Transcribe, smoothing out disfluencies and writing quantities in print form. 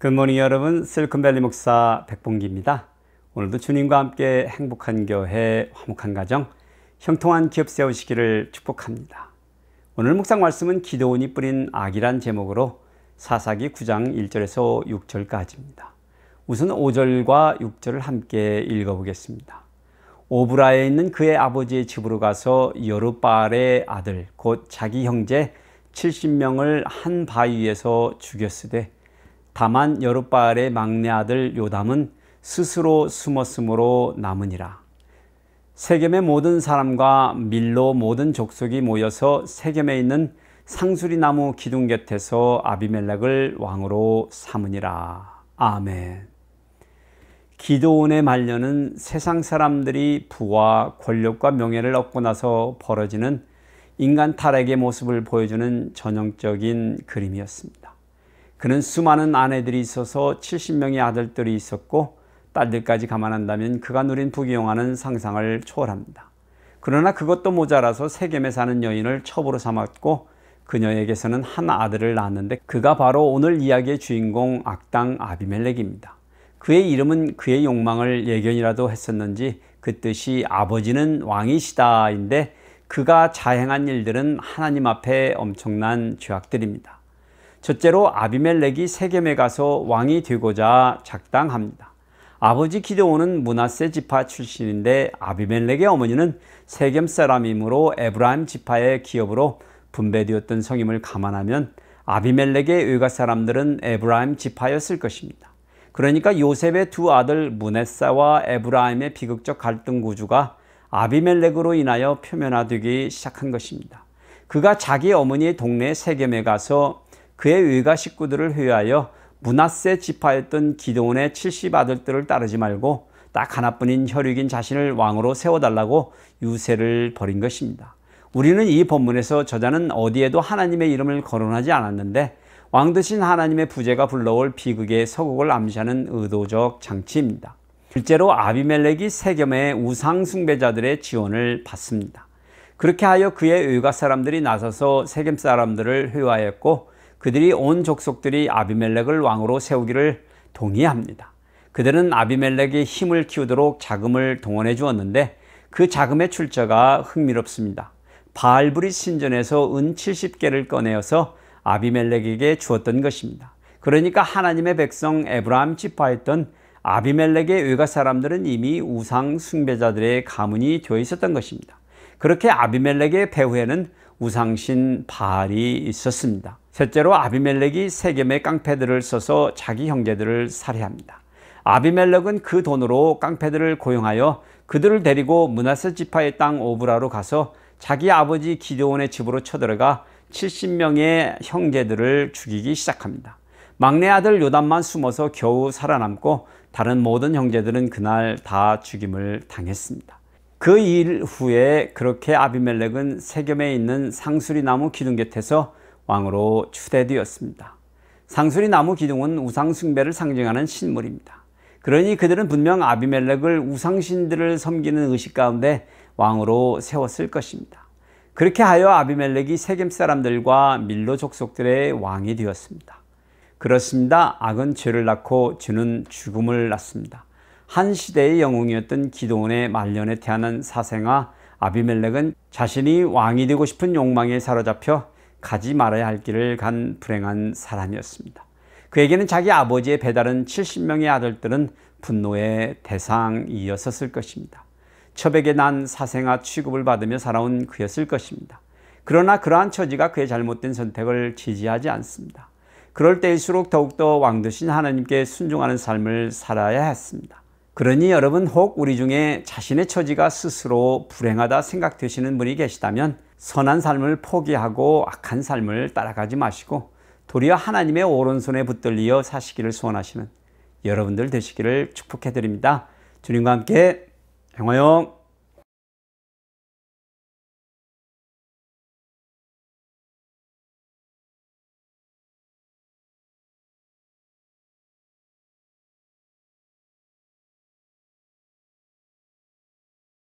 굿모닝 여러분, 실리콘밸리 목사 백봉기입니다. 오늘도 주님과 함께 행복한 교회, 화목한 가정, 형통한 기업 세우시기를 축복합니다. 오늘 묵상 말씀은 기드온이 뿌린 악이란 제목으로 사사기 9장 1절에서 6절까지입니다. 우선 5절과 6절을 함께 읽어보겠습니다. 오브라에 있는 그의 아버지의 집으로 가서 여룻바알의 아들 곧 자기 형제 70명을 한 바위 위에서 죽였으되 다만 여룻바알의 막내 아들 요담은 스스로 숨었으므로 남으니라. 세겜의 모든 사람과 밀로 모든 족속이 모여서 세겜에 있는 상수리나무 기둥 곁에서 아비멜렉을 왕으로 삼으니라. 아멘. 기드온의 말년은 세상 사람들이 부와 권력과 명예를 얻고 나서 벌어지는 인간 타락의 모습을 보여주는 전형적인 그림이었습니다. 그는 수많은 아내들이 있어서 70명의 아들들이 있었고 딸들까지 감안한다면 그가 누린 부귀영화는 상상을 초월합니다. 그러나 그것도 모자라서 세겜에 사는 여인을 첩으로 삼았고 그녀에게서는 한 아들을 낳았는데 그가 바로 오늘 이야기의 주인공 악당 아비멜렉입니다. 그의 이름은 그의 욕망을 예견이라도 했었는지 그 뜻이 아버지는 왕이시다인데 그가 자행한 일들은 하나님 앞에 엄청난 죄악들입니다. 첫째로 아비멜렉이 세겜에 가서 왕이 되고자 작당합니다. 아버지 기드온은 므낫세 지파 출신인데 아비멜렉의 어머니는 세겜 사람이므로 에브라임 지파의 기업으로 분배되었던 성임을 감안하면 아비멜렉의 외가 사람들은 에브라임 지파였을 것입니다. 그러니까 요셉의 두 아들 므낫세와 에브라임의 비극적 갈등 구조가 아비멜렉으로 인하여 표면화되기 시작한 것입니다. 그가 자기 어머니의 동네 세겜에 가서 그의 외가 식구들을 회유하여 므낫세 지파였던 기드온의 70 아들들을 따르지 말고 딱 하나뿐인 혈육인 자신을 왕으로 세워달라고 유세를 벌인 것입니다. 우리는 이 본문에서 저자는 어디에도 하나님의 이름을 거론하지 않았는데 왕 되신 하나님의 부재가 불러올 비극의 서곡을 암시하는 의도적 장치입니다. 실제로 아비멜렉이 세겜의 우상 숭배자들의 지원을 받습니다. 그렇게 하여 그의 외가 사람들이 나서서 세겜 사람들을 회유하였고 그들이 온 족속들이 아비멜렉을 왕으로 세우기를 동의합니다. 그들은 아비멜렉의 힘을 키우도록 자금을 동원해 주었는데 그 자금의 출처가 흥미롭습니다. 바알브릿 신전에서 은 70개를 꺼내어서 아비멜렉에게 주었던 것입니다. 그러니까 하나님의 백성 에브라임 지파였던 아비멜렉의 외가 사람들은 이미 우상 숭배자들의 가문이 되어 있었던 것입니다. 그렇게 아비멜렉의 배후에는 우상신 바알이 있었습니다. 셋째로 아비멜렉이 세겜의 깡패들을 써서 자기 형제들을 살해합니다. 아비멜렉은 그 돈으로 깡패들을 고용하여 그들을 데리고 므낫세 지파의 땅 오브라로 가서 자기 아버지 기드온의 집으로 쳐들어가 70명의 형제들을 죽이기 시작합니다. 막내 아들 요담만 숨어서 겨우 살아남고 다른 모든 형제들은 그날 다 죽임을 당했습니다. 그 일 후에 그렇게 아비멜렉은 세겜에 있는 상수리나무 기둥 곁에서 왕으로 추대되었습니다. 상수리나무 기둥은 우상 숭배를 상징하는 신물입니다. 그러니 그들은 분명 아비멜렉을 우상신들을 섬기는 의식 가운데 왕으로 세웠을 것입니다. 그렇게 하여 아비멜렉이 세겜 사람들과 밀로 족속들의 왕이 되었습니다. 그렇습니다. 악은 죄를 낳고 죄는 죽음을 낳습니다. 한 시대의 영웅이었던 기드온의 말년에 태어난 사생아 아비멜렉은 자신이 왕이 되고 싶은 욕망에 사로잡혀 가지 말아야 할 길을 간 불행한 사람이었습니다. 그에게는 자기 아버지의 배다른 70명의 아들들은 분노의 대상이었을 것입니다. 첩에게 난 사생아 취급을 받으며 살아온 그였을 것입니다. 그러나 그러한 처지가 그의 잘못된 선택을 지지하지 않습니다. 그럴 때일수록 더욱더 왕 되신 하나님께 순종하는 삶을 살아야 했습니다. 그러니 여러분 혹 우리 중에 자신의 처지가 스스로 불행하다 생각되시는 분이 계시다면 선한 삶을 포기하고 악한 삶을 따라가지 마시고 도리어 하나님의 오른손에 붙들리어 사시기를 소원하시는 여러분들 되시기를 축복해 드립니다. 주님과 함께 행화용